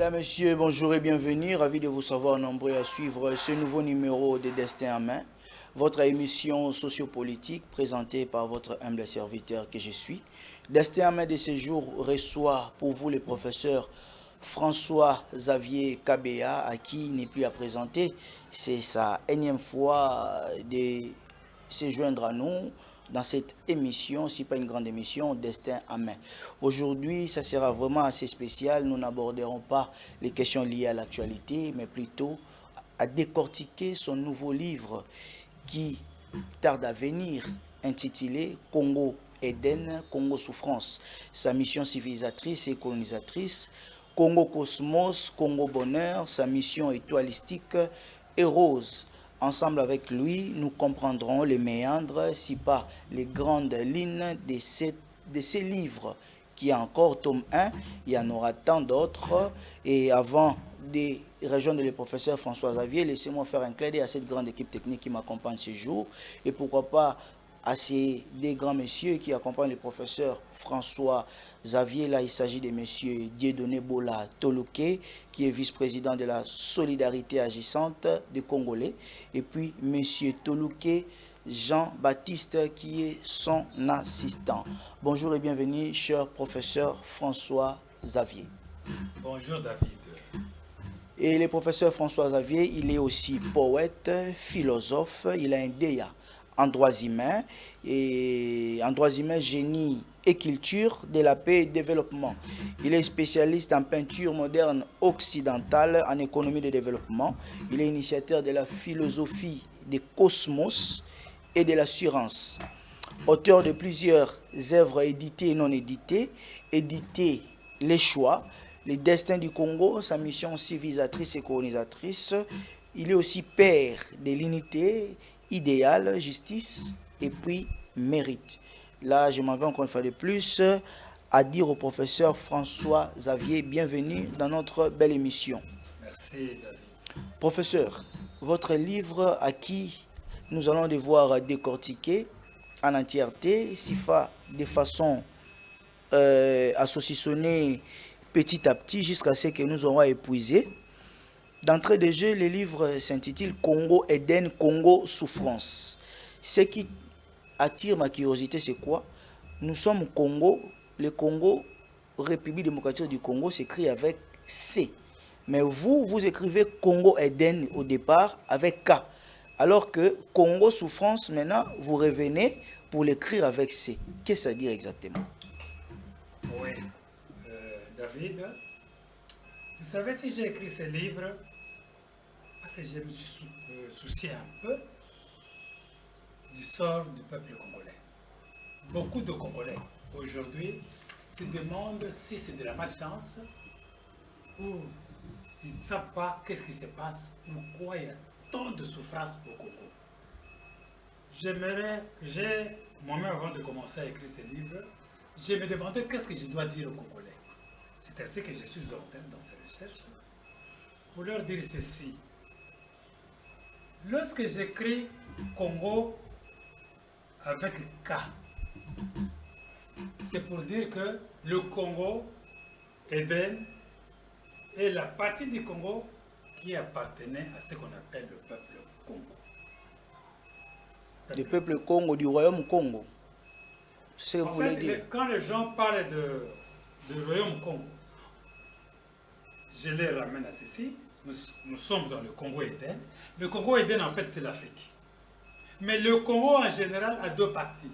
Mesdames, Messieurs, bonjour et bienvenue. Ravi de vous savoir nombreux à suivre ce nouveau numéro de Destin en main, votre émission sociopolitique présentée par votre humble serviteur que je suis. Destin en main de ce jour reçoit pour vous le professeur François-Xavier Kabea, à qui il n'est plus à présenter. C'est sa énième fois de se joindre à nous dans cette émission, si pas une grande émission, Destin en main. Aujourd'hui, ça sera vraiment assez spécial. Nous n'aborderons pas les questions liées à l'actualité, mais plutôt à décortiquer son nouveau livre qui tarde à venir, intitulé Congo Éden, Congo Souffrance, sa mission civilisatrice et colonisatrice, Congo Cosmos, Congo Bonheur, sa mission étoilistique et rose. Ensemble avec lui, nous comprendrons les méandres, si pas les grandes lignes de ces livres, qui est encore tome 1, il y en aura tant d'autres. Et avant de rejoindre le professeur François-Xavier, laissez-moi faire un clin d'œil à cette grande équipe technique qui m'accompagne ce jour. Et pourquoi pas à ces deux grands messieurs qui accompagnent le professeur François-Xavier. Là, il s'agit de messieurs Dieudonné Bola Toluke, qui est vice-président de la Solidarité agissante des Congolais, et puis monsieur Toluke Jean-Baptiste, qui est son assistant. Bonjour et bienvenue, cher professeur François-Xavier. Bonjour David. Et le professeur François-Xavier, il est aussi poète, philosophe, il a un DEA en droits humains, et en droits humains, génie et culture de la paix et développement. Il est spécialiste en peinture moderne occidentale, en économie de développement. Il est initiateur de la philosophie des cosmos et de l'assurance. Auteur de plusieurs œuvres éditées et non éditées, édité Les Choix, les destins du Congo, sa mission civilisatrice et colonisatrice. Il est aussi père de l'unité, idéal, justice et puis mérite. Là, je m'en vais encore une fois de plus à dire au professeur François-Xavier, bienvenue dans notre belle émission. Merci David. Professeur, votre livre à qui nous allons devoir décortiquer en entièreté, de façon à saucissonner petit à petit jusqu'à ce que nous aurons épuisé. D'entrée de jeu, le livre s'intitule Congo Éden, Congo Souffrance. Ce qui attire ma curiosité, c'est quoi? Nous sommes au Congo. Le Congo, République démocratique du Congo, s'écrit avec C. Mais vous écrivez Congo Éden au départ avec K. Alors que Congo Souffrance, maintenant, vous revenez pour l'écrire avec C. Qu'est-ce que ça veut dire exactement? Oui, David, vous savez, si j'ai écrit ce livre, parce que je me suis soucié un peu du sort du peuple congolais. Beaucoup de Congolais, aujourd'hui, se demandent si c'est de la malchance ou ils ne savent pas qu'est-ce qui se passe, pourquoi il y a tant de souffrance au Congo. Moi-même, avant de commencer à écrire ce livre, je me demandais qu'est-ce que je dois dire aux Congolais. C'est ainsi que je suis entré dans ces recherches pour leur dire ceci. Lorsque j'écris Congo avec K, c'est pour dire que le Congo, Éden, est la partie du Congo qui appartenait à ce qu'on appelle le peuple Congo. Le peuple Congo, du royaume Congo. C'est ce que vous voulez dire. Quand les gens parlent de royaume Congo, je les ramène à ceci. Nous sommes dans le Congo Éden. Le Congo Éden, en fait, c'est l'Afrique. Mais le Congo, en général, a deux parties.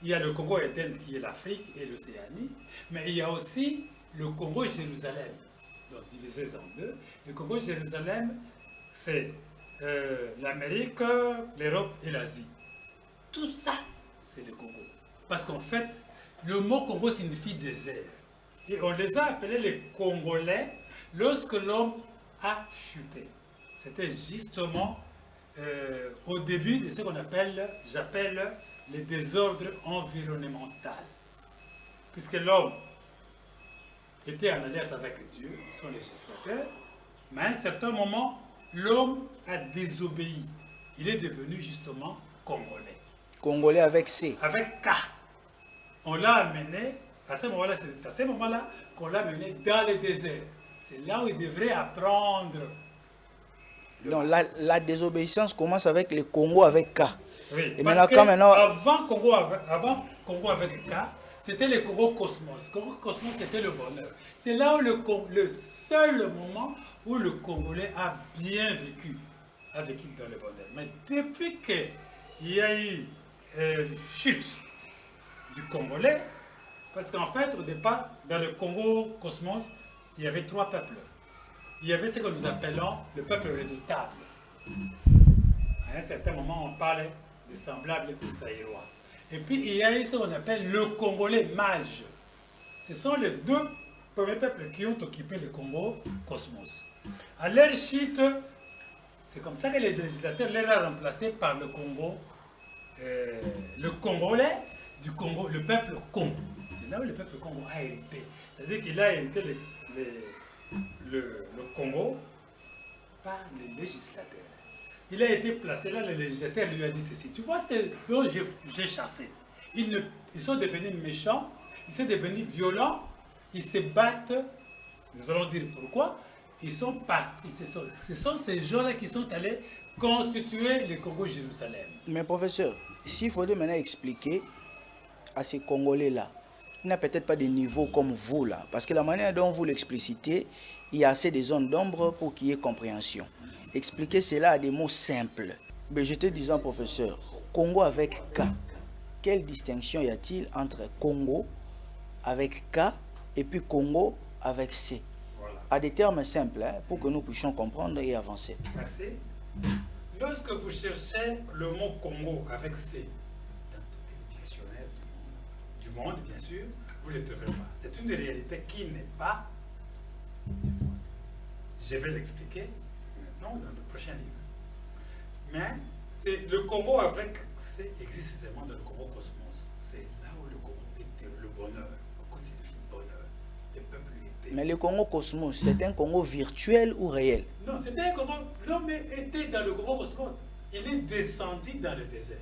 Il y a le Congo Éden, qui est l'Afrique et l'Océanie. Mais il y a aussi le Congo Jérusalem, donc divisé en deux. Le Congo Jérusalem, c'est l'Amérique, l'Europe et l'Asie. Tout ça, c'est le Congo. Parce qu'en fait, le mot Congo signifie désert. Et on les a appelés les Congolais lorsque l'homme a chuté. C'était justement au début de ce qu'on j'appelle le désordre environnemental. Puisque l'homme était en alliance avec Dieu, son législateur, mais à un certain moment, l'homme a désobéi. Il est devenu justement Congolais. Congolais avec C. Avec K. On l'a amené, à ce moment-là, c'est à ce moment-là qu'on l'a amené dans le désert. C'est là où ils devraient apprendre. Donc la désobéissance commence avec le Congo avec K. Oui, Et parce maintenant, avant Congo avec K, c'était le Congo Cosmos. Congo Cosmos, c'était le bonheur. C'est là où le seul moment où le Congolais a bien vécu, dans le bonheur. Mais depuis qu'il y a eu chute du Congolais, parce qu'en fait, au départ, dans le Congo Cosmos, il y avait 3 peuples. Il y avait ce que nous appelons le peuple redoutable. À un certain moment, on parlait des semblables aux Zaïrois. Et puis, il y a eu ce qu'on appelle le Congolais mage. Ce sont les 2 premiers peuples qui ont occupé le Congo Cosmos. À leur chute, c'est comme ça que les législateurs les ont remplacés par le Congo, le Congolais du Congo, le peuple Congo. C'est là où le peuple Congo a hérité. C'est-à-dire qu'il a hérité le Congo par les législateurs. Il a été placé là, le législateur lui a dit ceci. Tu vois, c'est dont j'ai chassé. Ils sont devenus méchants, ils sont devenus violents, ils se battent. Nous allons dire pourquoi. Ils sont partis. Ce sont ces gens-là qui sont allés constituer le Congo-Jérusalem. Mais professeur, s'il faudrait maintenant expliquer à ces Congolais-là, il n'a peut-être pas de niveau comme vous là, parce que la manière dont vous l'explicitez, il y a assez de zones d'ombre pour qu'il y ait compréhension. Expliquer cela à des mots simples. Mais je te disais, professeur, Congo avec K, quelle distinction y a-t-il entre Congo avec K et puis Congo avec C? Voilà. À des termes simples, hein, pour que nous puissions comprendre et avancer. Merci. Lorsque vous cherchez le mot Congo avec C, dans tous les dictionnaires du monde, bien sûr, vous ne le trouverez pas. C'est une réalité qui n'est pas du monde. Je vais l'expliquer maintenant dans le prochain livre. Mais c'est le Congo avec C existe seulement dans le Congo Cosmos. C'est là où le Congo était le bonheur. Congo signifie bonheur. Les peuples étaient. Mais le Congo Cosmos, c'est un Congo virtuel ou réel? Non, c'était un Congo. L'homme était dans le Congo Cosmos. Il est descendu dans le désert.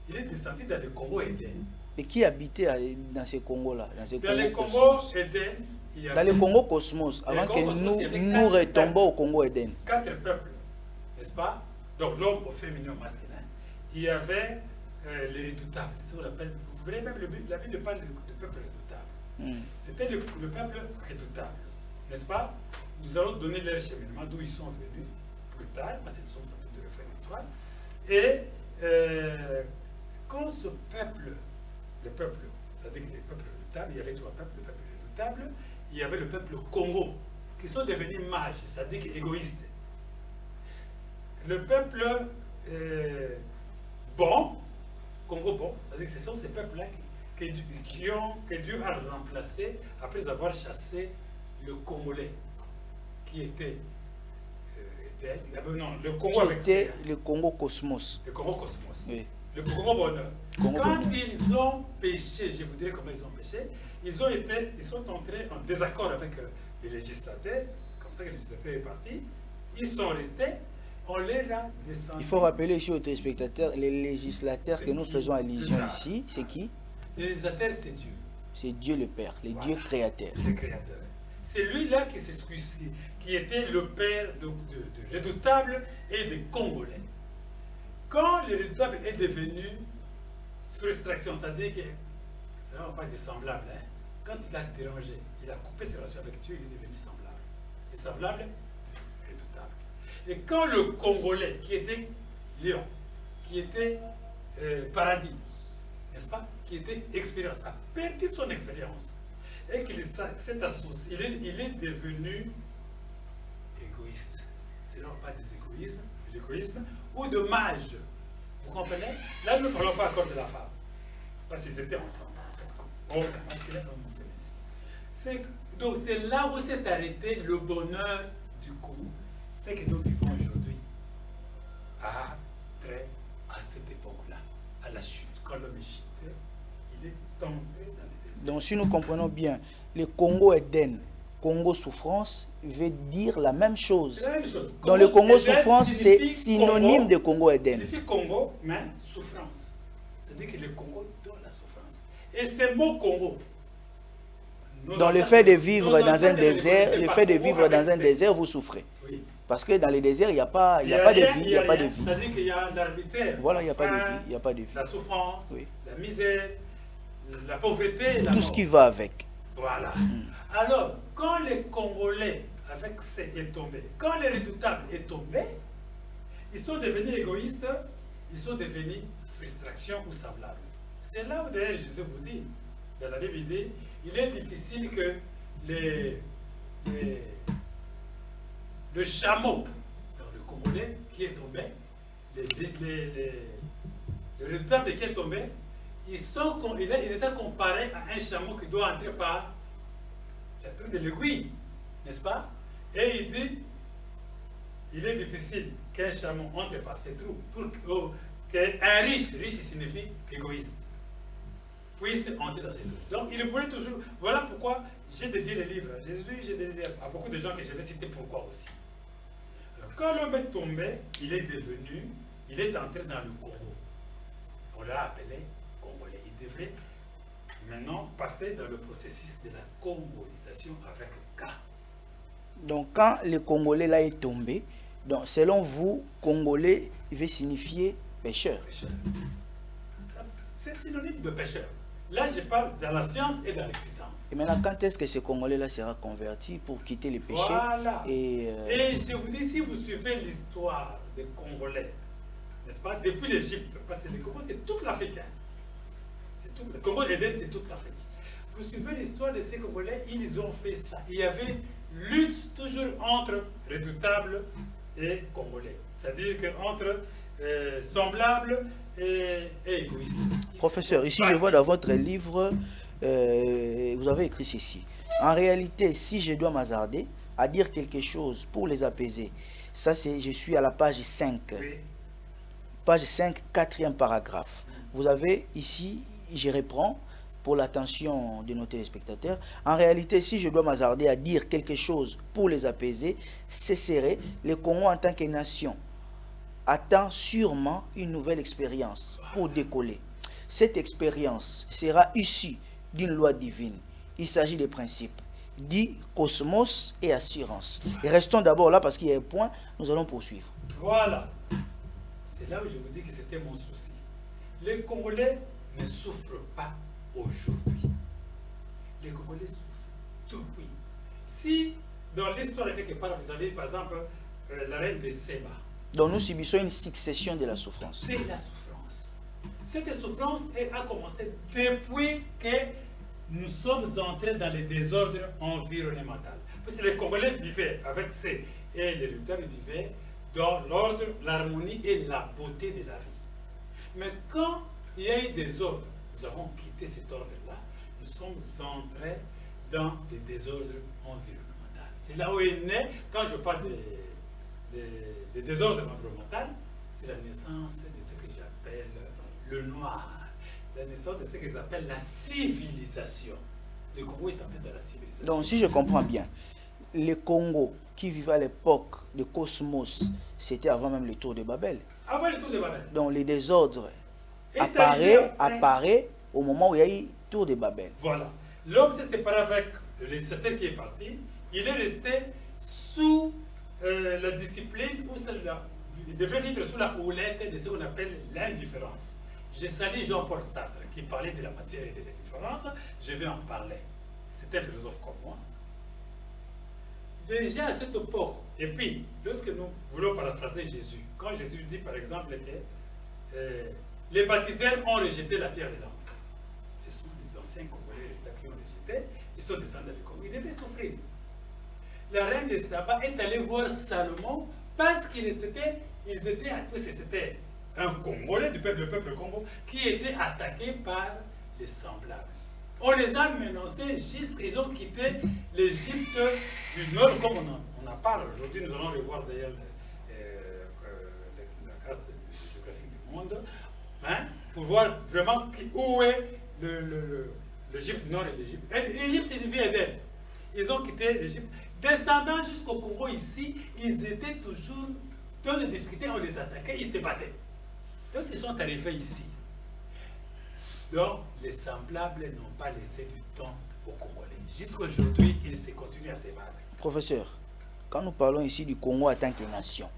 Il est descendu dans le Congo Éden. Et qui habitait dans ces Congos-là? Dans le Congo Éden, il y avait... Dans le Congo Cosmos, avant que nous retombons au Congo Éden. 4 peuples, n'est-ce pas? Donc l'homme au féminin, au masculin. Il y avait les redoutables. C'est ce qu'on appelle... Vous verrez même, la Bible parle de peuple redoutable. C'était le peuple redoutable, n'est-ce pas? Nous allons donner leur cheminement, d'où ils sont venus plus tard, parce que nous sommes en train de refaire l'histoire. Et quand ce peuple, le peuple, c'est-à-dire que les peuples redoutables, il y avait 3 peuples, le peuple redoutable, il y avait le peuple Congo, qui sont devenus mages, c'est-à-dire égoïstes. Le peuple bon, Congo bon, c'est-à-dire que ce sont ces peuples-là que Dieu a remplacés après avoir chassé le Congolais, qui était non, le Congo avec était le Congo Cosmos. Le Congo Cosmos. Oui. Le Congo bonheur. Quand ils ont péché, je vous dirai comment ils ont péché, ils sont entrés en désaccord avec les législateurs. C'est comme ça que le législateur est parti. Ils sont restés. On les a descendus. Il faut rappeler ici aux téléspectateurs, les législateurs que nous faisons allusion ici, c'est qui? Le législateur, c'est Dieu. C'est Dieu le Père, le Dieu créateur. C'est le créateur. C'est lui-là qui était le père de Redoutable et des Congolais. Quand le Redoutable est devenu frustration, c'est-à-dire que ça n'a pas été semblable, hein? Quand il a dérangé, il a coupé ses relations avec Dieu, il est devenu semblable. Et semblable, Redoutable. Et quand le Congolais, qui était lion, qui était paradis, n'est-ce pas, qui était expérience, a perdu son expérience. Et qu'il s'est associé, il est devenu égoïste. Ce n'est pas des égoïsmes, ou de mage. Vous comprenez? Là, nous ne parlons pas encore de la femme. Parce qu'ils étaient ensemble. Homme masculin, homme féminin. Donc c'est là où s'est arrêté le bonheur du Congo. C'est que nous vivons aujourd'hui. À cette époque-là, à la chute, quand l'homme est chuté, il est tombé dans le désert. Donc si nous comprenons bien, le Congo Éden, Congo souffrance, veut dire la même chose. C'est la même chose. Dans le Congo souffrance, c'est synonyme Congo, de Congo Éden. Ça signifie Congo, mais souffrance. C'est-à-dire que le Congo donne la souffrance. Et ce mot Congo Donc le fait de vivre dans un désert, le fait de vivre dans un désert, vous souffrez. Oui. Parce que dans les déserts, il n'y a pas de vie, il n'y a pas de vie. C'est-à-dire qu'il y a l'arbitraire. Voilà, il n'y a pas de vie, il n'y a pas de vie. La souffrance, Oui. la misère, la pauvreté, la Tout mort. ce qui va avec. Voilà. Alors, quand les Congolais, avec ces est tombé, quand les redoutables est tombé, ils sont devenus égoïstes, ils sont devenus frustration ou semblables. C'est là où d'ailleurs Jésus vous dit, dans la Bible, il dit, il est difficile que le chameau dans le Congolais qui est tombé, le redoutable qui est tombé, il les a comparés à un chameau qui doit entrer par la trou de l'aiguille, n'est-ce pas? Et il dit, il est difficile qu'un chameau entre par ces trous pour qu'un riche signifie égoïste, puisse entrer dans ces trous. Donc il voulait toujours, voilà pourquoi j'ai dédié les livres à Jésus, j'ai dédié à beaucoup de gens que je vais citer pourquoi aussi. Alors quand l'homme est tombé, il est entré dans le Congo. On l'a appelé Congolais. Il devrait maintenant passer dans le processus de la congolisation avec K. Donc quand le Congolais là est tombé, donc selon vous, Congolais veut signifier pécheur. Pécheur. C'est synonyme de pécheur. Là, je parle dans la science et dans l'existence. Et maintenant, quand est-ce que ce Congolais-là sera converti pour quitter les péchés? Voilà. Et je vous dis, si vous suivez l'histoire des Congolais, n'est-ce pas, depuis l'Égypte, parce que le Congo, c'est toute l'Afrique. Le Congo Éden, c'est toute l'Afrique. Vous suivez l'histoire de ces Congolais, ils ont fait ça. Il y avait lutte toujours entre redoutables et Congolais. C'est-à-dire qu'entre semblables et égoïstes. Professeur, ici je vois dans votre livre, vous avez écrit ceci. En réalité, si je dois m'hasarder à dire quelque chose pour les apaiser, ça c'est, je suis à la page 5. Oui. Page 5, quatrième paragraphe. Vous avez ici, je reprends pour l'attention de nos téléspectateurs. En réalité, si je dois m'hasarder à dire quelque chose pour les apaiser, ce serait le Congo en tant que nation attend sûrement une nouvelle expérience pour décoller. Cette expérience sera issue d'une loi divine. Il s'agit des principes dits cosmos et assurance. Et restons d'abord là parce qu'il y a un point, nous allons poursuivre. Voilà. C'est là où je vous dis que c'était mon souci. Les Congolais ne souffrent pas aujourd'hui. Les Congolais souffrent depuis. Si dans l'histoire quelque part vous avez par exemple la reine de Séba. Donc nous subissons une succession de la souffrance. De la souffrance. Cette souffrance a commencé depuis que nous sommes entrés dans le désordre environnemental. Parce que les Congolais vivaient avec ces et les lutteurs vivaient dans l'ordre, l'harmonie et la beauté de la vie. Mais quand il y a eu des ordres, nous avons quitté cet ordre-là, nous sommes entrés dans le désordre environnemental. C'est là où est né, quand je parle de désordre environnemental, c'est la naissance de ce que j'appelle le noir, la naissance de ce que j'appelle la civilisation. Le Congo est entré dans la civilisation. Donc si je comprends bien, le Congo qui vivait à l'époque de Cosmos, c'était avant même le tour de Babel. Avant le tour de Babel. Donc les désordres apparaît au moment où il y a eu tour de Babel. Voilà. L'homme s'est séparé avec le législateur qui est parti. Il est resté sous la discipline, il devait vivre sous la houlette de ce qu'on appelle l'indifférence. Je salue Jean-Paul Sartre qui parlait de la matière et de l'indifférence. Je vais en parler. C'est un philosophe comme moi. Déjà à cette époque, et puis lorsque nous voulons paraphraser Jésus, quand Jésus dit par exemple que les baptiseurs ont rejeté la pierre de l'âme. Ce sont les anciens Congolais qui ont rejeté, ils sont descendus du Congo. Ils devaient souffrir. La reine de Saba est allée voir Salomon parce qu'ils étaient c'était un Congolais du peuple, le peuple Congo, qui était attaqué par les semblables. On les a menacés jusqu'ils ont quitté l'Égypte du Nord, comme on en parle. Aujourd'hui, nous allons revoir d'ailleurs la carte géographique du monde, hein, pour voir vraiment où est l'Égypte Nord et l'Égypte. L'Égypte signifie Éden. Ils ont quitté l'Égypte. Descendant jusqu'au Congo ici, ils étaient toujours dans des difficultés, on les attaquait, ils se battaient. Lorsqu'ils sont arrivés ici, donc les semblables n'ont pas laissé du temps aux Congolais. Jusqu'à aujourd'hui, il se continue à se battre. Professeur, quand nous parlons ici du Congo en tant que nation,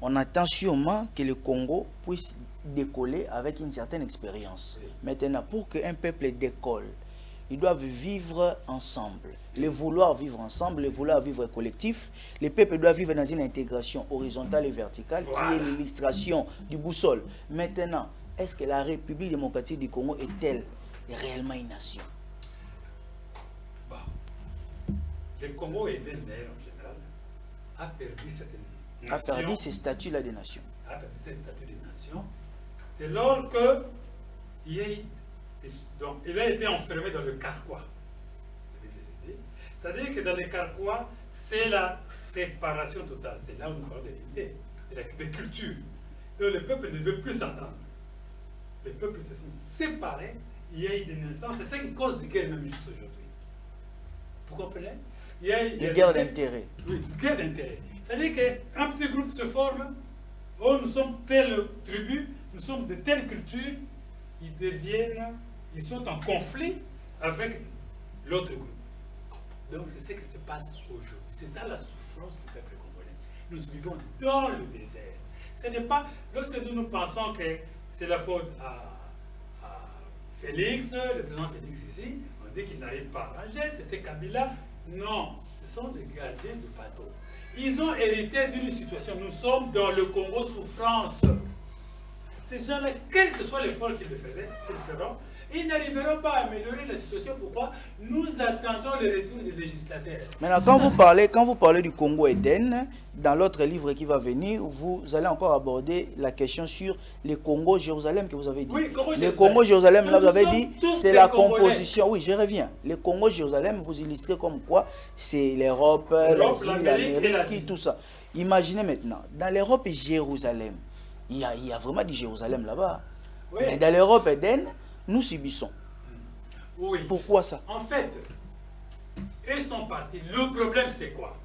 on attend sûrement que le Congo puisse décoller avec une certaine expérience. Oui. Maintenant, pour qu'un peuple décolle, ils doivent vivre ensemble. Le vouloir vivre ensemble, le vouloir vivre collectif. Les peuples doivent vivre dans une intégration horizontale et verticale, voilà, qui est l'illustration du boussole. Maintenant, est-ce que la République démocratique du Congo est-elle réellement une nation? Bon. Le Congo est d'ailleurs en général a perdu cette nation. A perdu ces statuts-là de nation. A perdu ces statuts de nation. C'est lors que donc, il a été enfermé dans le carquois. C'est-à-dire que dans le carquois, c'est la séparation totale. C'est là où nous parlons de l'idée, de culture. Donc le peuple ne veut plus s'entendre. Les peuples se sont séparés. Il y a eu des naissances. C'est ça qui cause des guerres même jusqu'à aujourd'hui. Vous comprenez? Il y a des guerres d'intérêt. Oui, des guerres d'intérêt. C'est-à-dire qu'un petit groupe se forme. Oh, nous sommes telle tribu, nous sommes de telle culture. Ils sont en conflit avec l'autre groupe. Donc c'est ce qui se passe aujourd'hui. C'est ça la souffrance du peuple congolais. Nous vivons dans le désert. Ce n'est pas, lorsque nous pensons que c'est la faute à Félix, le président Félix ici, on dit qu'il n'arrive pas à ranger, c'était Kabila. Non, ce sont des gardiens de bateau. Ils ont hérité d'une situation. Nous sommes dans le Congo souffrance. Ces gens-là, quel que soit l'effort qu'ils feront, ils n'arriveront pas à améliorer la situation. Pourquoi? Nous attendons le retour des législateurs. Maintenant, quand vous parlez du Congo Eden, dans l'autre livre qui va venir, vous allez encore aborder la question sur le Congo-Jérusalem que vous avez dit. Oui, le Congo-Jérusalem, là, vous avez dit, c'est la composition. Oui, je reviens. Le Congo-Jérusalem, vous illustrez comme quoi c'est l'Europe, l'Amérique, tout ça. Imaginez maintenant, dans l'Europe et Jérusalem, il y a vraiment du Jérusalem là-bas. Oui. Mais dans l'Europe Eden, nous subissons. Oui. Pourquoi ça? En fait, ils sont partis. Le problème, c'est quoi?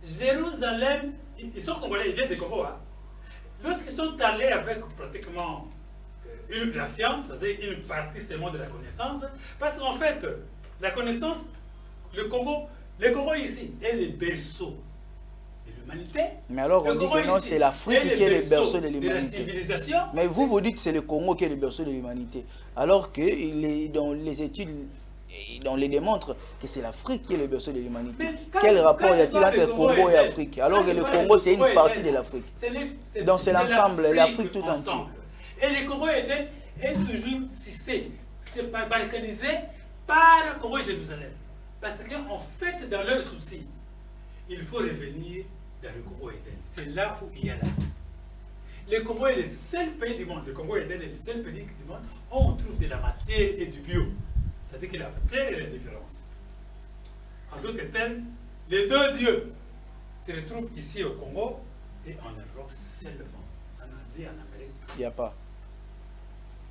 Jérusalem, ils sont congolais, ils viennent de Congo. Hein? Lorsqu'ils sont allés avec pratiquement la science, c'est-à-dire une partie seulement de la connaissance, parce qu'en fait, la connaissance, le Congo ici est le berceau de l'humanité. Mais alors on dit que non, c'est l'Afrique qui est le berceau de l'humanité. De la civilisation. Mais vous dites que c'est le Congo qui est le berceau de l'humanité. Alors que dans les études, on les démontre que c'est l'Afrique qui est le berceau de l'humanité. Quel rapport y a-t-il entre Congo et Afrique? Alors que le Congo, c'est une partie de l'Afrique. Donc c'est l'ensemble, l'Afrique tout entière. Et le Congo est toujours cissé, c'est balkanisé par Congo et Jérusalem. Parce qu'en fait, dans leur souci, il faut revenir dans le Congo Eden. C'est là où il y a la vie. Le Congo est le seul pays du monde, le Congo Eden est le seul pays du monde où on trouve de la matière et du bio. C'est-à-dire que la matière et la différence. En d'autres termes, les deux dieux se retrouvent ici au Congo et en Europe seulement. En Asie, en Amérique. Il n'y a pas.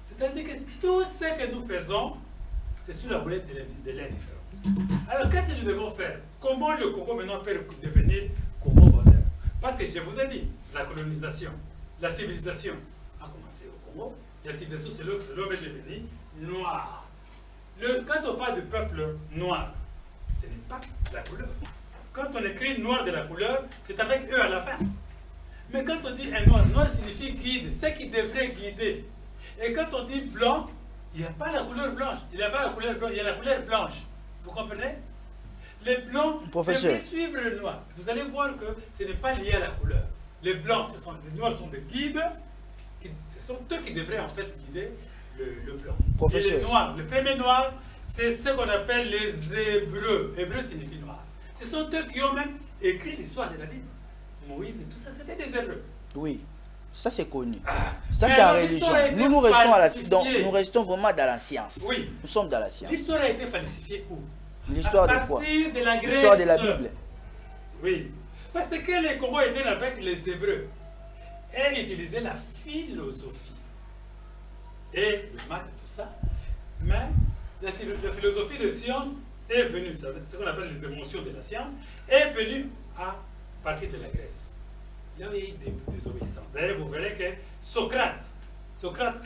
C'est-à-dire que tout ce que nous faisons, c'est sous la roulette de l'indifférence. Alors, qu'est-ce que nous devons faire? Comment le Congo maintenant peut devenir Congo moderne? Parce que je vous ai dit, la colonisation, la civilisation a commencé au Congo. La civilisation, c'est l'homme est devenu noir. Quand on parle du peuple noir, ce n'est pas la couleur. Quand on écrit noir de la couleur, c'est avec eux à la fin. Mais quand on dit un noir, noir signifie guide, ce qui devrait guider. Et quand on dit blanc, il n'y a pas la couleur blanche. Il n'y a pas la couleur blanche, il y a la couleur blanche. Vous comprenez? Les blancs devraient suivre le noir. Vous allez voir que ce n'est pas lié à la couleur. Les blancs, les noirs sont des guides. Ce sont eux qui devraient en fait guider le blanc. Et les noirs, le premier noir, c'est ce qu'on appelle les Hébreux. Hébreux signifie noir. Ce sont eux qui ont même écrit l'histoire de la Bible. Moïse et tout ça, c'était des Hébreux. Oui. Ça, c'est connu. Ça, c'est la religion. Nous restons vraiment dans la science. Oui. Nous sommes dans la science. L'histoire a été falsifiée où? L'histoire de quoi? De la Grèce. L'histoire de la Bible. Oui. Parce que les Congo étaient avec les Hébreux et utilisaient la philosophie et le maths et tout ça. Mais la philosophie de science est venue, ce qu'on appelle les émotions de la science, est venue à partir de la Grèce. Il y avait eu des désobéissances. D'ailleurs, vous verrez que Socrate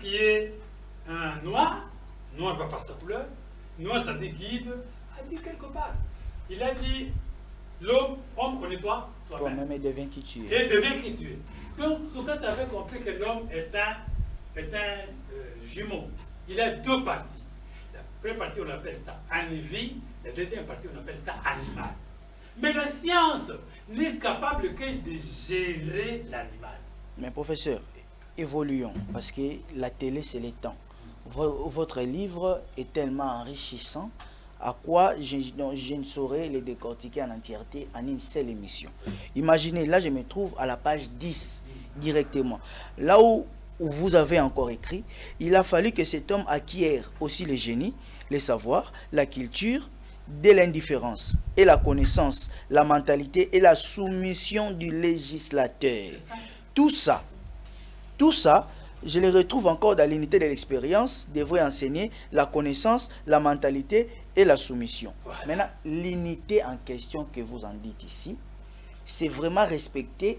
qui est un noir pas par sa couleur, noir ça dit guide, a dit quelque part. Il a dit, l'homme, connais-toi toi-même. Toi-même et deviens qui tu es. Et deviens qui tu es. Donc, Socrate avait compris que l'homme est un jumeau. Il a deux parties. La première partie, on appelle ça animie. La deuxième partie, on appelle ça animal. Mais la science n'est capable que de gérer l'animal. Mais professeur, évoluons, parce que la télé, c'est le temps. Votre livre est tellement enrichissant, à quoi je ne saurais les décortiquer en entièreté en une seule émission. Imaginez, là je me trouve à la page 10 directement. Là où vous avez encore écrit, il a fallu que cet homme acquiert aussi le génie, les savoirs, la culture, de l'indifférence et la connaissance, la mentalité et la soumission du législateur. Tout ça, je les retrouve encore dans l'unité de l'expérience, devrait enseigner la connaissance, la mentalité et la soumission. Voilà. Maintenant, l'unité en question que vous en dites ici, c'est vraiment respecté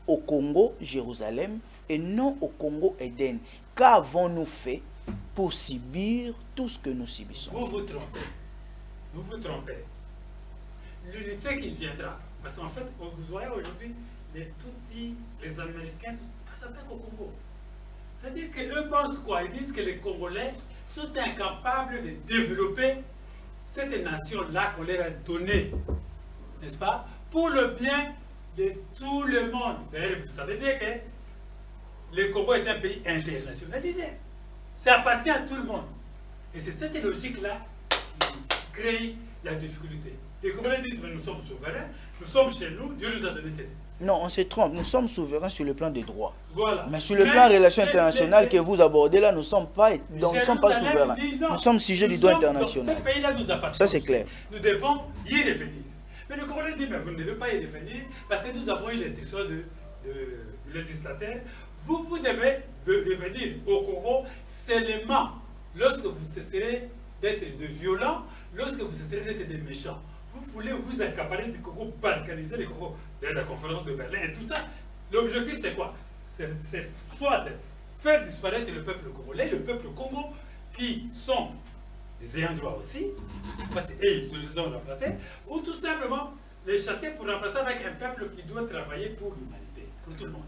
au Congo, Jérusalem, et non au Congo, Éden. Qu'avons-nous fait pour subir tout ce que nous subissons? Vous vous trompez. Vous vous trompez. L'unité qui viendra, parce qu'en fait, vous voyez aujourd'hui, les Tutsis, les Américains, ça s'attaque au Congo. C'est-à-dire qu'eux pensent quoi? Ils disent que les Congolais sont incapables de développer cette nation-là qu'on leur a donnée, n'est-ce pas? Pour le bien de tout le monde. D'ailleurs, vous savez bien que le Congo est un pays internationalisé. Ça appartient à tout le monde. Et c'est cette logique-là qui crée la difficulté. Les Congolais disent, mais nous sommes souverains, nous sommes chez nous, Dieu nous a donné cette... Non, on se trompe. Nous sommes souverains sur le plan des droits. Voilà. Mais sur le plan des relations internationales que vous abordez là, nous ne sommes pas souverains. Nous sommes sujets du droit international. Ce pays-là nous appartient. Ça, c'est clair. Nous devons y revenir. Mais le Congolais dit, mais vous ne devez pas y revenir parce que nous avons eu l'instruction de législataire. Vous devez revenir au Congo seulement lorsque vous cesserez d'être de violents, lorsque vous cesserez d'être des méchants. Vous voulez vous accaparer du Congo, balkaniser le Congo, de la conférence de Berlin et tout ça. L'objectif, c'est quoi? C'est soit de faire disparaître le peuple congolais, le peuple Congo, qui sont des ayants droit aussi, parce qu'ils les ont remplacés, ou tout simplement les chasser pour remplacer avec un peuple qui doit travailler pour l'humanité, pour tout le monde.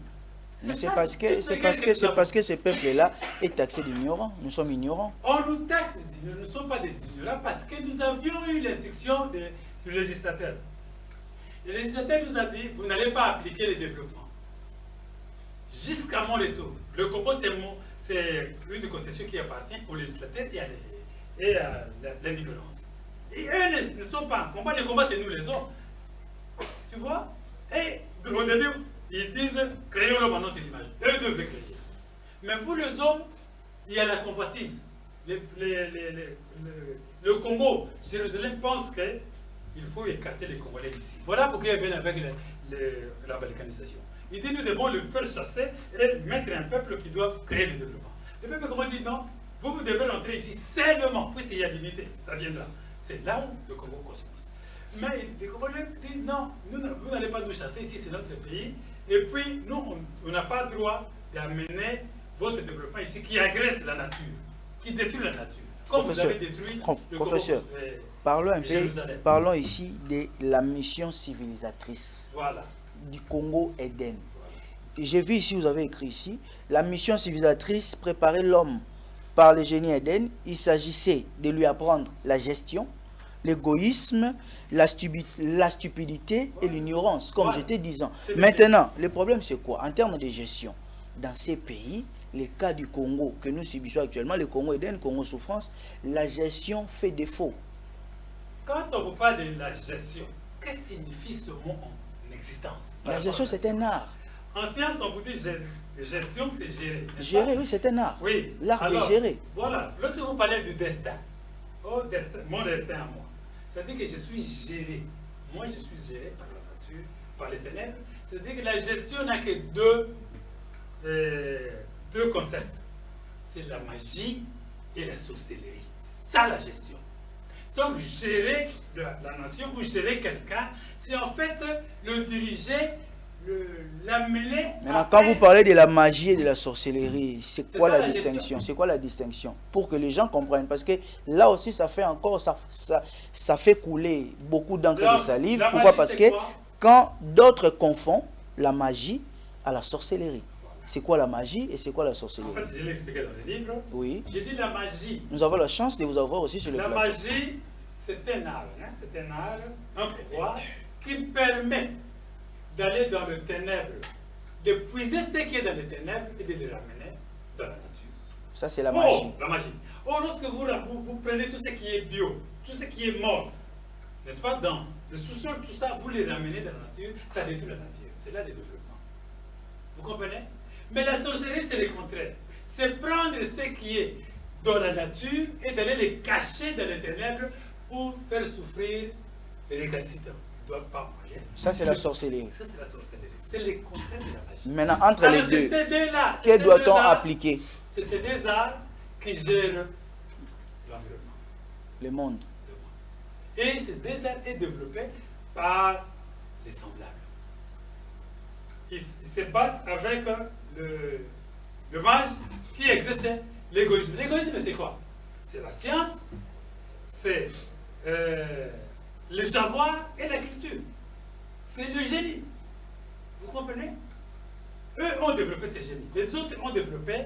Mais c'est parce que ce peuple-là est taxé d'ignorants. Nous sommes ignorants. On nous taxe, nous ne sommes pas des ignorants parce que nous avions eu l'instruction du législateur. Le législateur nous a dit, vous n'allez pas appliquer le développement. Jusqu'à mon retour. Le Congo, c'est une concession qui appartient au législateur et à l'indifférence. Et eux ne sont pas en combat. Le combat, c'est nous les hommes. Tu vois? Et au début, ils disent, créons l'homme à notre image. Eux devaient créer. Mais vous, les hommes, il y a la convoitise. Le Congo, Jérusalem pense qu'il faut écarter les Congolais d'ici. Voilà pourquoi ils viennent avec la balkanisation. Il dit, nous devons le faire chasser et mettre un peuple qui doit créer le développement. Le peuple Congo dit, non, vous devez rentrer ici seulement, puisqu'il y a l'unité, ça viendra. C'est là où le Congo cosmos. Mais les Congolais disent, non, vous n'allez pas nous chasser ici, c'est notre pays. Et puis, nous, on n'a pas le droit d'amener votre développement ici qui agresse la nature, qui détruit la nature. Comme vous avez détruit le professeur, Congo, parlons ici de la mission civilisatrice du Congo Éden. Voilà. J'ai vu ici, vous avez écrit ici, la mission civilisatrice préparer l'homme par le génie Éden. Il s'agissait de lui apprendre la gestion, l'égoïsme, la stupidité et l'ignorance, comme j'étais disant. Maintenant, le problème c'est quoi? En termes de gestion, dans ces pays, les cas du Congo que nous subissons actuellement, le Congo Éden, Congo souffrance, la gestion fait défaut. Quand on vous parle de la gestion, qu'est-ce que signifie ce mot en existence? La gestion, c'est un art. En science, on vous dit gestion, c'est gérer. Gérer, oui, c'est un art. Oui. L'art de gérer. Voilà. Lorsque vous parlez du destin, mon destin à moi, c'est-à-dire que je suis géré. Moi, je suis géré par la nature, par les ténèbres. C'est-à-dire que la gestion n'a que deux concepts. C'est la magie et la sorcellerie. C'est ça la gestion. Donc, gérer la nation ou gérer quelqu'un, c'est en fait le diriger, l'amener. Maintenant, quand vous parlez de la magie et de la sorcellerie, c'est quoi ça, la la distinction? C'est quoi la distinction? Pour que les gens comprennent. Parce que là aussi, ça fait encore, ça fait couler beaucoup d'encre de salive. La Pourquoi? magie, Parce c'est que quoi? quand d'autres confondent la magie à la sorcellerie. C'est quoi la magie et c'est quoi la En sorcellerie? fait, je l'ai expliqué dans le livre. Oui. J'ai dit la magie. Nous avons la chance de vous avoir aussi sur le La plateau. magie, c'est un art. Hein? C'est un art, un pouvoir qui permet d'aller dans le ténèbre, de puiser ce qui est dans les ténèbres et de les ramener dans la nature. Ça, c'est la magie. La magie. Oh, lorsque vous prenez tout ce qui est bio, tout ce qui est mort, n'est-ce pas, dans le sous-sol, tout ça, vous les ramenez dans la nature, ça détruit la nature. C'est là le développement. Vous comprenez? Mais la sorcellerie, c'est le contraire. C'est prendre ce qui est dans la nature et d'aller les cacher dans les ténèbres pour faire souffrir les récalcitrants. Ils ne doivent pas manger. Ça, c'est la sorcellerie. Ça, c'est la sorcellerie. C'est le contraire de la magie. Maintenant, entre les deux, ces deux-là, que doit-on appliquer? C'est ces deux arts qui gèrent l'environnement. Le monde. Et ces deux arts est développé par les semblables. Ils se battent avec le mage qui exerce l'égoïsme. L'égoïsme, c'est quoi? C'est la science, c'est le savoir et la culture. C'est le génie. Vous comprenez? Eux ont développé ce génie. Les autres ont développé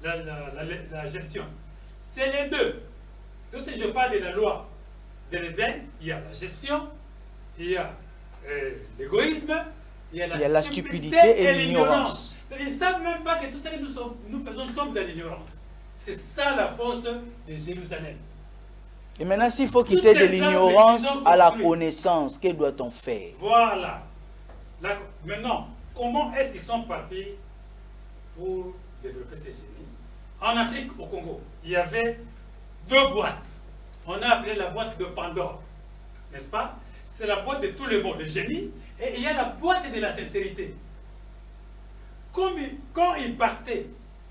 la gestion. C'est les deux. Donc, si je parle de la loi de l'Éden, il y a la gestion, il y a l'égoïsme, il y a la stupidité et l'ignorance. Ils ne savent même pas que tout ce que nous faisons, nous sommes dans l'ignorance. C'est ça la force de Jérusalem. Et maintenant, s'il faut quitter de l'ignorance à la connaissance, que doit-on faire? Voilà. Maintenant, comment est-ce qu'ils sont partis pour développer ces génies? En Afrique, au Congo, il y avait deux boîtes. On a appelé la boîte de Pandore. N'est-ce pas? C'est la boîte de tous les bons, le génie. Et il y a la boîte de la sincérité. Quand ils partaient,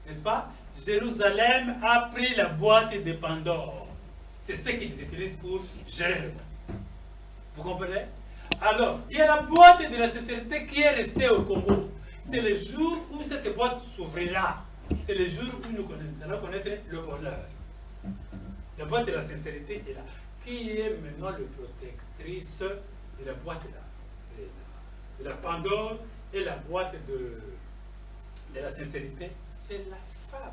n'est-ce pas? Jérusalem a pris la boîte de Pandore. C'est ce qu'ils utilisent pour gérer le monde. Vous comprenez? Alors, il y a la boîte de la sincérité qui est restée au Congo. C'est le jour où cette boîte s'ouvrira. C'est le jour où nous allons connaître le bonheur. La boîte de la sincérité est là. Qui est maintenant le protectrice de la boîte de la Pandore et la boîte de la sincérité? C'est la femme.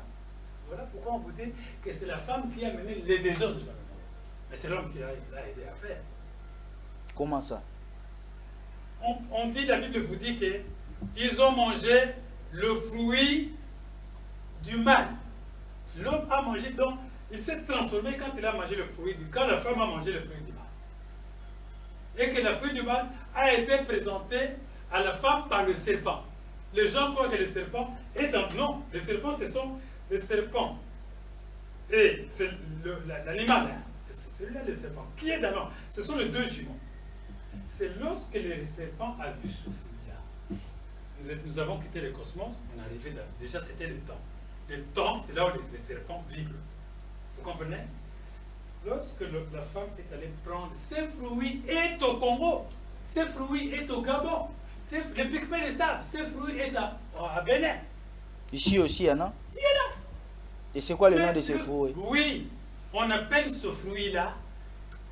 Voilà pourquoi on vous dit que c'est la femme qui a mené les désordres dans le monde. Mais c'est l'homme qui l'a aidé à faire. Comment ça? On dit, la Bible vous dit qu'ils ont mangé le fruit du mal. L'homme a mangé, donc il s'est transformé quand il a mangé le fruit quand la femme a mangé le fruit du mal. Et que le fruit du mal a été présenté à la femme par le serpent. Les gens croient que le serpent est dans... Non, les serpents, ce sont les serpents. Et c'est l'animal, hein. C'est celui-là, le serpent. Qui est dans l'homme? Ce sont les deux jumeaux. C'est lorsque le serpent a vu ce fruit-là. Nous avons quitté le cosmos, on est arrivé dans... Déjà, c'était le temps. Le temps, c'est là où les serpents vibrent. Vous comprenez? Lorsque la femme est allée prendre ces fruits est au Congo, ces fruits est au Gabon, les Pygmées le savent, ces fruits est à Bénin. Ici aussi, il y en a? Il y en a. Et c'est quoi le nom de ces fruits? Oui, on appelle ce fruit-là,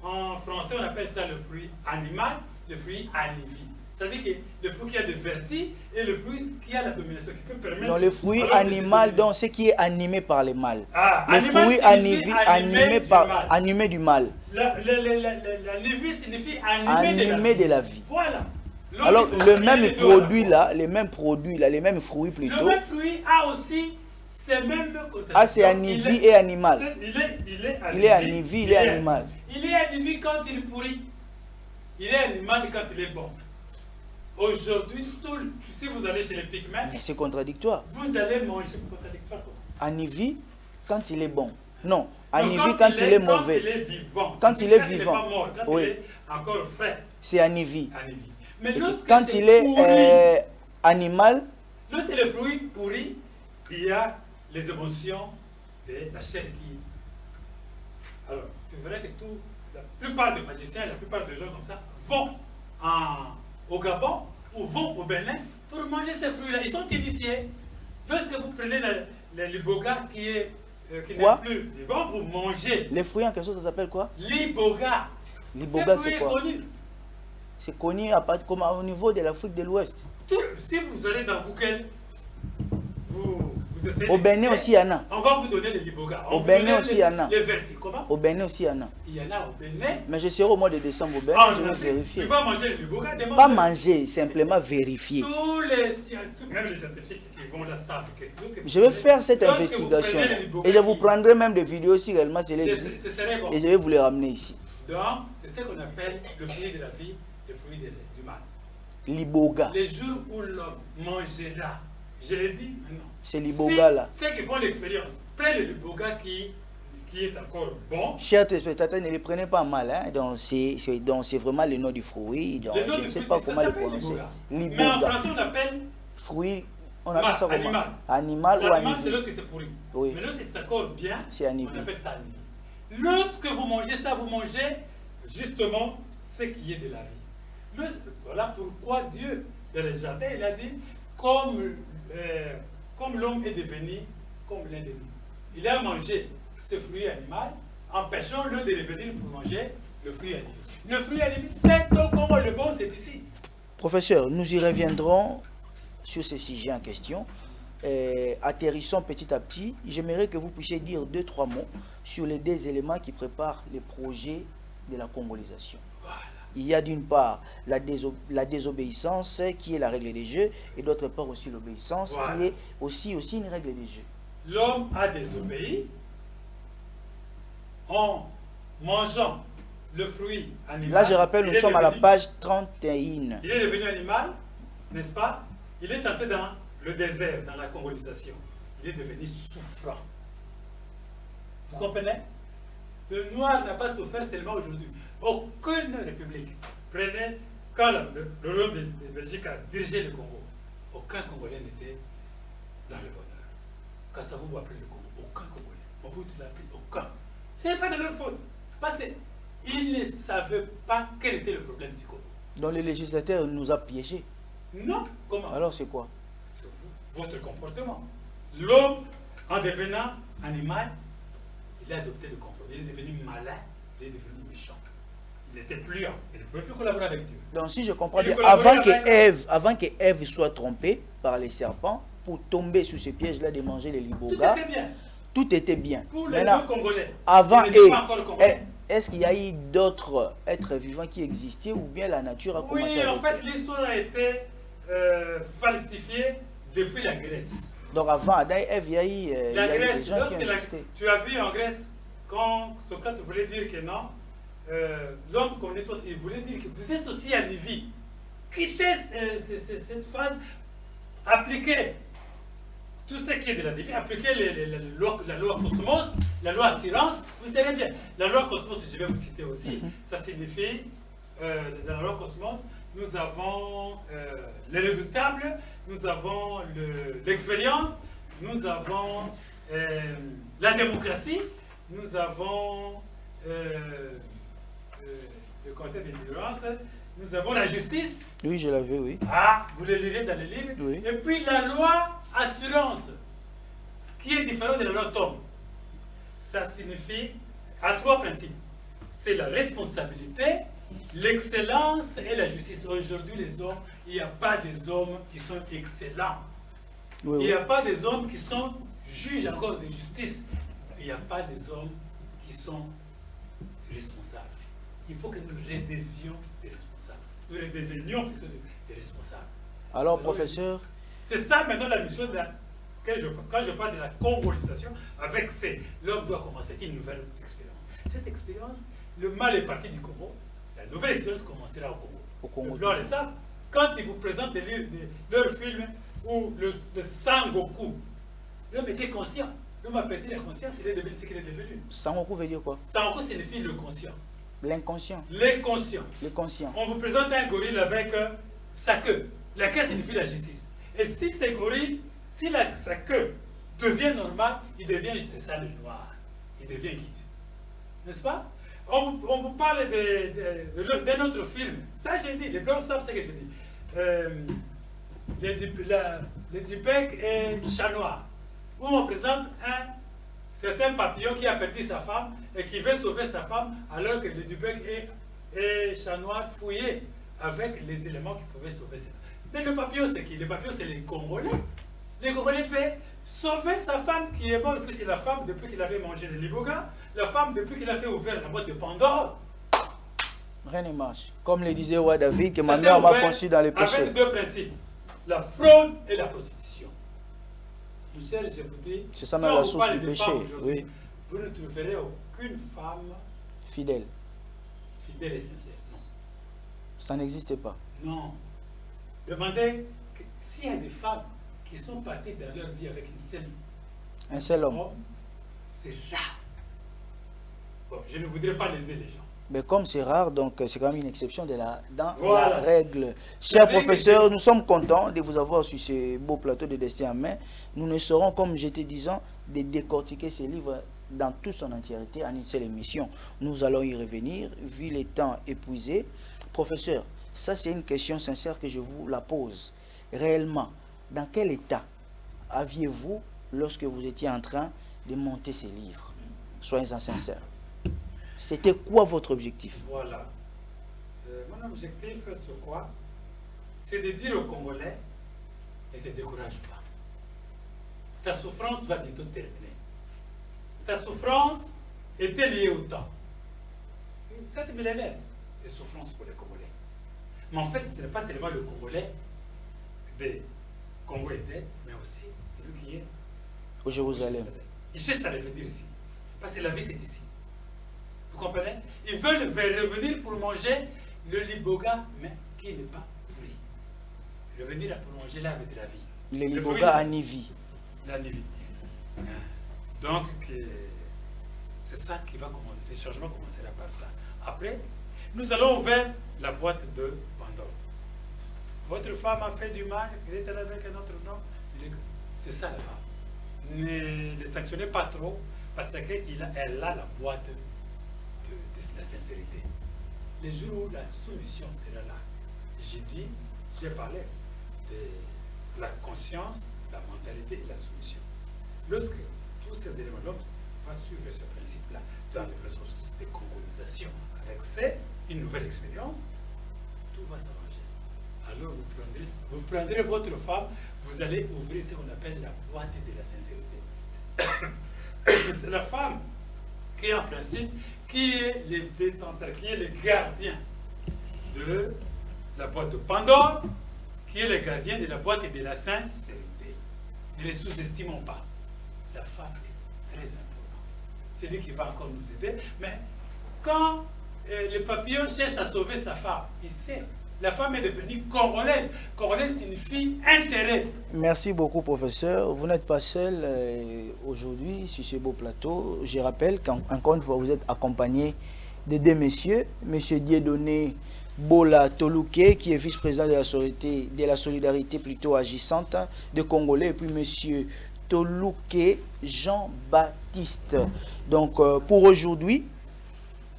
en français on appelle ça le fruit animal, le fruit anivie. C'est-à-dire que le fruit qui a des vertus et le fruit qui a la domination, qui peut permettre... Donc le fruit animal, donc ce qui est animé par le mal. Ah, le fruit animé du mal. La livie signifie animé de la vie. Voilà. Alors le même produit là, les mêmes fruits plutôt. Le même fruit a aussi ces mêmes cotations. Ah, c'est anivie et animal. Il est anivie, il est animal. Il est anivie quand il pourrit. Il est animal quand il est bon. Aujourd'hui, si vous allez chez les Pygmées, mais c'est contradictoire. Vous allez manger contradictoire. Anivie quand il est bon. Non, anivie quand il est mauvais. Quand il est vivant. Quand il est vivant. Il n'est pas mort, quand oui. il est encore frais. C'est anivie. Mais quand il est animal. Lorsque le fruit pourri, il y a les émotions de la chair qui... Alors, tu verras que la plupart des magiciens, la plupart des gens comme ça, vont au Gabon ou vont au Bénin pour manger ces fruits-là. Ils sont initiés. Lorsque vous prenez le liboga qui n'est plus vivant, vous mangez. Les fruits en quelque chose, ça s'appelle quoi? Liboga. Liboga, c'est quoi? Connu. C'est connu comme au niveau de l'Afrique de l'Ouest. Si vous allez dans Google, vous essayez. Au Bénin aussi, il y en a. On va vous donner les liboga. Au Bénin aussi, il y en a. Les vertis, comment? Au Bénin aussi, il y en a. Il y en a au Bénin. Mais je serai au mois de décembre au Bénin, je vais vérifier. Tu vas manger les liboga, pas manger, simplement vérifier. Même les scientifiques qui vont là savent que je vais faire cette investigation. Et je vous prendrai même des vidéos si réellement c'est les bon. Et je vais vous les ramener ici. Donc, c'est ce qu'on appelle le fruit de la vie, le fruit du mal. L'iboga. Les jours où l'homme mangera, je l'ai dit maintenant. C'est l'iboga là. Ceux qui font l'expérience, prenez le liboga qui est encore bon. Chers téléspectateurs, ne les prenez pas mal. Hein? Donc c'est vraiment le nom du fruit. Donc, je ne sais pas comment le prononcer. Mais en français, on appelle fruit. On appelle ça comment? Animal ou animal. C'est lorsque c'est pourri. Oui. Mais lorsque c'est encore bien, on appelle ça animal. Lorsque vous mangez ça, vous mangez justement ce qui est de la vie. Voilà pourquoi Dieu, dans le jardin, il a dit, comme l'homme est devenu comme l'un de nous. Il a mangé ce fruit animal, empêchons-le de revenir pour manger le fruit animal. Le fruit animal, c'est comment le bon, c'est ici. Professeur, nous y reviendrons sur ce sujet en question. Atterrissons petit à petit. J'aimerais que vous puissiez dire 2-3 mots sur les 2 éléments qui préparent les projets de la congolisation. Voilà. Il y a d'une part la désobéissance qui est la règle des jeux et d'autre part aussi l'obéissance qui est aussi une règle des jeux. L'homme a désobéi en mangeant le fruit animal. Là, je rappelle, nous sommes à la page 31. Il est devenu animal, n'est-ce pas? Il est entré dans le désert, dans la congolisation. Il est devenu souffrant. Vous comprenez? Le noir n'a pas souffert seulement aujourd'hui. Aucune république. Prenez, quand le royaume de Belgique a dirigé le Congo, aucun Congolais n'était dans le bonheur. Quand ça vous a pris le Congo, aucun Congolais. Mobutu l'a pris, aucun. Ce n'est pas de leur faute. Parce qu'ils ne savaient pas quel était le problème du Congo. Donc le législateur nous a piégés. Non. Comment? Alors c'est quoi? C'est votre comportement. L'homme, en devenant animal, il a adopté le comportement. Il est devenu malin, il est devenu méchant. Il n'était plus un. Il ne pouvait plus collaborer avec Dieu. Donc si je comprends bien, avant que Ève soit trompée par les serpents, pour tomber sous ce piège-là de manger les liboga, tout était bien. Tout était bien. Pour les deux Congolais. Avant, est-ce qu'il y a eu d'autres êtres vivants qui existaient ou bien la nature a commencé à... Oui, en fait, l'histoire a été falsifiée depuis la Grèce. Donc avant Adam et Ève, il y a eu la Grèce, des gens qui ont existé. Tu as vu en Grèce, quand Socrate voulait dire que non, l'homme comme les autres, il voulait dire que vous êtes aussi à Lévi. Quittez cette phase, appliquez tout ce qui est de la vie, appliquez la loi Cosmos, la loi Silence, vous savez bien. La loi Cosmos, je vais vous citer aussi, ça signifie, dans la loi Cosmos, nous avons les redoutables, nous avons l'expérience, nous avons la démocratie, nous avons le côté de l'ignorance, nous avons la justice. Oui, je l'avais, oui. Ah, vous le lirez dans les livres. Oui. Et puis la loi assurance, qui est différente de la loi Tom. Ça signifie à 3 principes. C'est la responsabilité, l'excellence et la justice. Aujourd'hui, les hommes, il n'y a pas des hommes qui sont excellents. Oui, il n'y a pas des hommes qui sont juges encore de justice. Il n'y a pas des hommes qui sont responsables. Il faut que nous redevions des responsables. Nous redevenions plutôt des responsables. Alors, professeur... C'est ça maintenant la mission quand je parle de la congolisation, avec l'homme doit commencer une nouvelle expérience. Cette expérience, le mal est parti du Congo, la nouvelle expérience commencera au Congo. Le ça, quand ils vous présentent leurs films où le Sangoku, l'homme était conscient. L'homme a perdu la conscience, il est devenu ce qu'il est devenu. Sangoku veut dire quoi? Sangoku signifie le conscient. L'inconscient. L'inconscient. Le conscient. On vous présente un gorille avec sa queue. La queue signifie la justice. Et si ce gorille, si sa queue devient normale, il devient, c'est ça le noir. Il devient guide. N'est-ce pas? On vous parle d'un autre film. Ça, j'ai dit, les blancs savent ce que j'ai dit. Les Dupec et Chat Noir, où on présente un certain papillon qui a perdu sa femme et qui veut sauver sa femme alors que les Dupec et Chat Noir fouillaient avec les éléments qui pouvaient sauver sa femme. Mais le papillon, c'est qui? Le papillon, c'est les Congolais. Les Congolais fait sauver sa femme qui est morte. Puis c'est la femme depuis qu'il avait mangé le liboga, la femme depuis qu'il a fait ouvrir la boîte de Pandore. Rien ne marche. Comme le disait Roi David, que ma mère m'a conçu dans les péchés. Avec deux principes, la fraude et la prostitution. Mon cher, je vous dis, c'est ça même la source du péché. Oui. Vous ne trouverez aucune femme fidèle et sincère. Non. Ça n'existe pas. Non. Demandez s'il y a des femmes qui sont parties dans leur vie avec un seul homme. C'est là. Bon, je ne voudrais pas léser les gens. Mais comme c'est rare, donc c'est quand même une exception dans la règle. Cher professeur, nous sommes contents de vous avoir sur ce beau plateau de Destin en main. Nous ne saurons, comme j'étais disant, de décortiquer ces livres dans toute son entièreté en une seule émission. Nous allons y revenir, vu les temps épuisés. Professeur, ça c'est une question sincère que je vous la pose. Réellement, dans quel état aviez-vous lorsque vous étiez en train de monter ces livres? Soyez-en sincères. C'était quoi votre objectif? Voilà. Mon objectif, c'est quoi? C'est de dire aux Congolais, ne te décourage pas. Ta souffrance va bientôt terminer. Ta souffrance était liée au temps. Cette millénaire de souffrance pour les Congolais. Mais en fait, ce n'est pas seulement le Congolais des Congo Eden, mais aussi celui qui est au Jérusalem. Ils cherchent à revenir ici. Parce que la vie, c'est ici. Vous comprenez? Ils veulent revenir pour manger le liboga, mais qui n'est pas pourri. Revenir pour manger l'arbre de la vie. Le liboga à Nivi. La Nivi. Donc, c'est ça qui va commencer. Le changement commencera par ça. Après, nous allons vers la boîte de Pandore. Votre femme a fait du mal, elle est allée avec un autre homme. C'est ça la femme. Ne le sanctionnez pas trop, parce qu'elle a la boîte de la sincérité. Les jours où la soumission sera là, j'ai parlé de la conscience, la mentalité et la soumission. Lorsque tous ces éléments-là vont suivre ce principe-là dans le processus de congolisation, avec une nouvelle expérience, tout va s'arranger. Alors vous prendrez votre femme, vous allez ouvrir ce qu'on appelle la boîte de la sincérité. C'est la femme qui, en principe, qui est le détenteur, qui est le gardien de la boîte de Pandore, qui est le gardien de la boîte de la sincérité. Ne les sous-estimons pas. La femme est très importante. C'est lui qui va encore nous aider. Mais quand le papillon cherche à sauver sa femme, il sait. La femme est devenue congolaise. Congolaise signifie intérêt. Merci beaucoup, professeur. Vous n'êtes pas seul aujourd'hui sur ce beau plateau. Je rappelle qu'encore une fois, vous êtes accompagné de deux messieurs. Monsieur Dieudonné Bola Toluke, qui est vice-président de la solidarité plutôt agissante de Congolais, et puis monsieur Toluke Jean-Baptiste. Donc, pour aujourd'hui,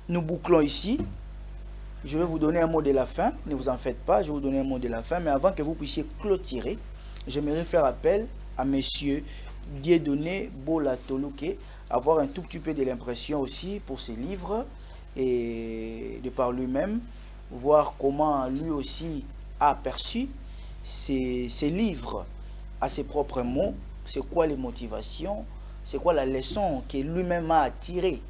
nous bouclons ici. Je vais vous donner un mot de la fin, ne vous en faites pas, je vais vous donner un mot de la fin, mais avant que vous puissiez clôturer, j'aimerais faire appel à monsieur Dieudonné Bola Toluke, avoir un tout petit peu de l'impression aussi pour ses livres, et de par lui-même, voir comment lui aussi a perçu ces livres à ses propres mots, c'est quoi les motivations, c'est quoi la leçon que lui-même a tirée,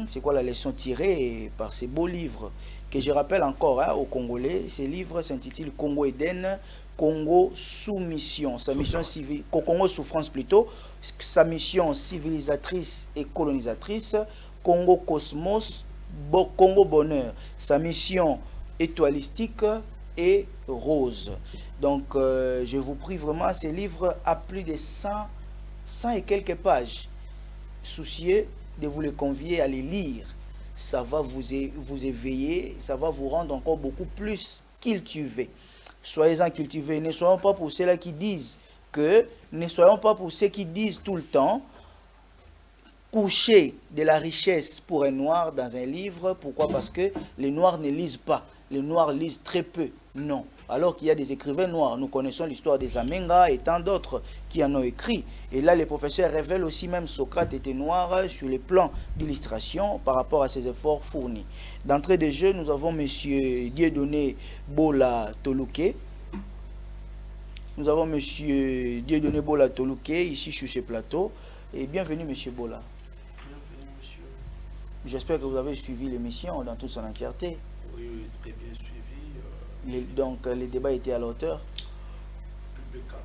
c'est quoi la leçon tirée par ces beaux livres, que je rappelle encore aux Congolais. Ces livres s'intitulent Congo Eden, Congo Soumission, sa mission civile, Congo Souffrance plutôt, sa mission civilisatrice et colonisatrice, Congo Cosmos, Congo Bonheur, sa mission étoilistique et rose. Donc je vous prie vraiment, ces livres à plus de 100 et quelques pages, soucieux de vous les convier à les lire. Ça va vous éveiller, ça va vous rendre encore beaucoup plus cultivé. Soyez-en cultivés. Ne soyons pas pour ceux-là qui disent que, ne soyons pas pour ceux qui disent tout le temps, coucher de la richesse pour un noir dans un livre. Pourquoi? Parce que les noirs ne lisent pas. Les noirs lisent très peu. Non. Alors qu'il y a des écrivains noirs. Nous connaissons l'histoire des Amenga et tant d'autres qui en ont écrit. Et là, les professeurs révèlent aussi même Socrate était noir sur les plans d'illustration par rapport à ses efforts fournis. D'entrée de jeu, nous avons M. Dieudonné Bola Toluke. Nous avons M. Dieudonné Bola Toluke ici sur ce plateau. Et bienvenue, M. Bola. Bienvenue, monsieur. J'espère que vous avez suivi l'émission dans toute son entièreté. Oui, très bien suivi. Donc, les débats étaient à la hauteur. Impeccable.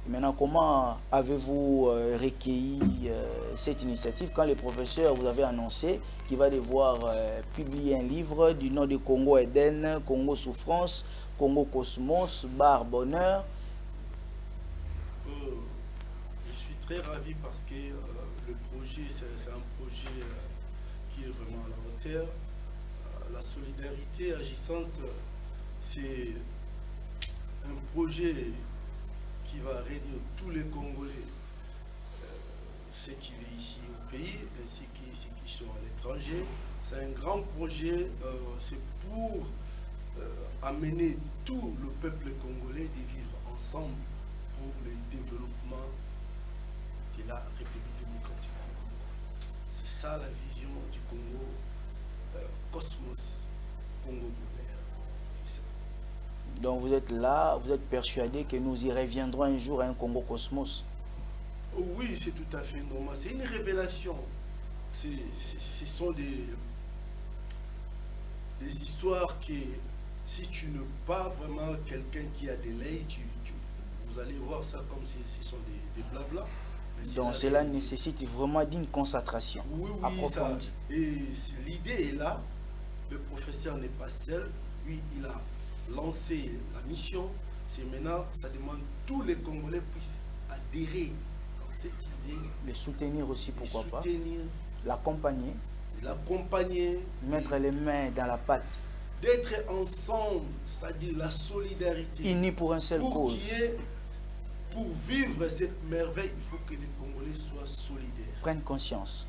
Maintenant, comment avez-vous recueilli cette initiative quand les professeurs vous avez annoncé qu'il va devoir publier un livre du nom de Congo Eden, Congo Souffrance, Congo Cosmos, Bar Bonheur? Je suis très ravi parce que le projet, c'est un projet qui est vraiment à la hauteur. La solidarité agissante, c'est un projet qui va réunir tous les Congolais, ceux qui vivent ici au pays, ainsi que ceux qui sont à l'étranger. C'est un grand projet, c'est pour amener tout le peuple congolais de vivre ensemble pour le développement de la République démocratique du Congo. C'est ça la vision du Congo Cosmos, Congo Bonheur. Donc vous êtes là, vous êtes persuadé que nous y reviendrons un jour à un Congo Cosmos? Oui, c'est tout à fait normal. C'est une révélation. Ce sont des histoires que si tu n'es pas vraiment quelqu'un qui a des l'œil, vous allez voir ça comme si ce sont des blabla. Donc cela nécessite vraiment d'une concentration approfondie. Et l'idée est là. Le professeur n'est pas seul. Lui, il a lancé la mission. C'est maintenant, ça demande que tous les Congolais puissent adhérer à cette idée. Le soutenir aussi, pourquoi pas. Soutenir. L'accompagner. Mettre les mains dans la pâte. D'être ensemble, c'est-à-dire la solidarité. Unis pour un seul cause. Pour vivre cette merveille, il faut que les Congolais soient solidaires. Prennent conscience.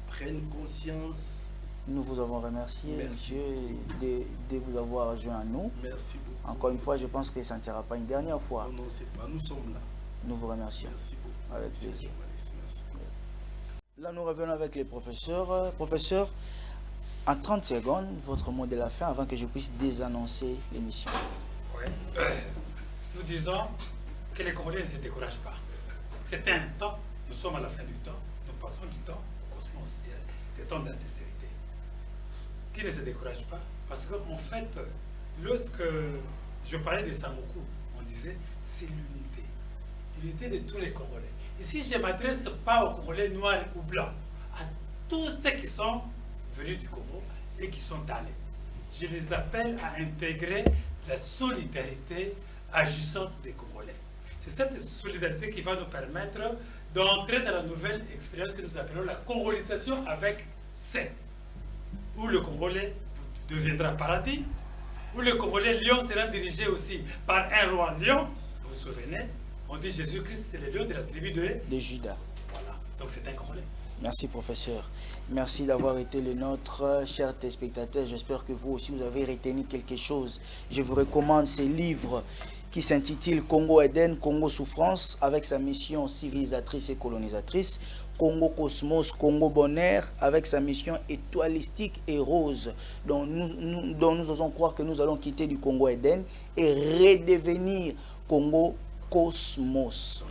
Nous vous avons remercié, monsieur, de vous avoir rejoint à nous. Merci beaucoup. Encore une fois, je pense que ça ne sera pas une dernière fois. Non, c'est pas. Nous sommes là. Nous vous remercions. Merci beaucoup. Avec plaisir. Merci. Là, nous revenons avec les professeurs. Professeur, en 30 secondes, votre mot de la fin avant que je puisse désannoncer l'émission. Oui. Nous disons que les Congolais ne se découragent pas. C'était un temps, nous sommes à la fin du temps, nous passons du temps au cosmos, des temps d'insincérité. Qui ne se décourage pas? Parce qu'en fait, lorsque je parlais de Samoku, on disait c'est l'unité. L'unité de tous les Congolais. Ici, je ne m'adresse pas aux Congolais noirs ou blancs, à tous ceux qui sont venus du Congo et qui sont allés. Je les appelle à intégrer la solidarité agissante des Congolais. C'est cette solidarité qui va nous permettre d'entrer dans la nouvelle expérience que nous appelons la congolisation avec C, où le Congolais deviendra paradis, où le Congolais lion sera dirigé aussi par un roi lion. Vous vous souvenez, on dit Jésus-Christ, c'est le lion de la tribu de Juda. Voilà, donc c'est un Congolais. Merci professeur. Merci d'avoir été le nôtre, chers téléspectateurs. J'espère que vous aussi vous avez retenu quelque chose. Je vous recommande ce livre qui s'intitule Congo Eden, Congo Souffrance, avec sa mission civilisatrice et colonisatrice. Congo Cosmos, Congo Bonheur, avec sa mission étoilistique et rose, dont nous osons croire que nous allons quitter du Congo Eden et redevenir Congo Cosmos.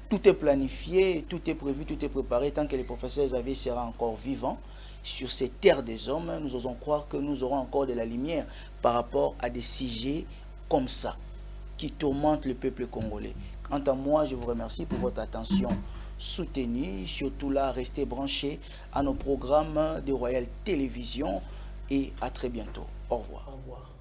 Tout est planifié, tout est prévu, tout est préparé. Tant que le professeur Xavier sera encore vivant sur ces terres des hommes, nous osons croire que nous aurons encore de la lumière par rapport à des sujets comme ça, qui tourmentent le peuple congolais. Quant à moi, je vous remercie pour votre attention soutenue. Surtout là, restez branchés à nos programmes de Royal Télévision et à très bientôt. Au revoir. Au revoir.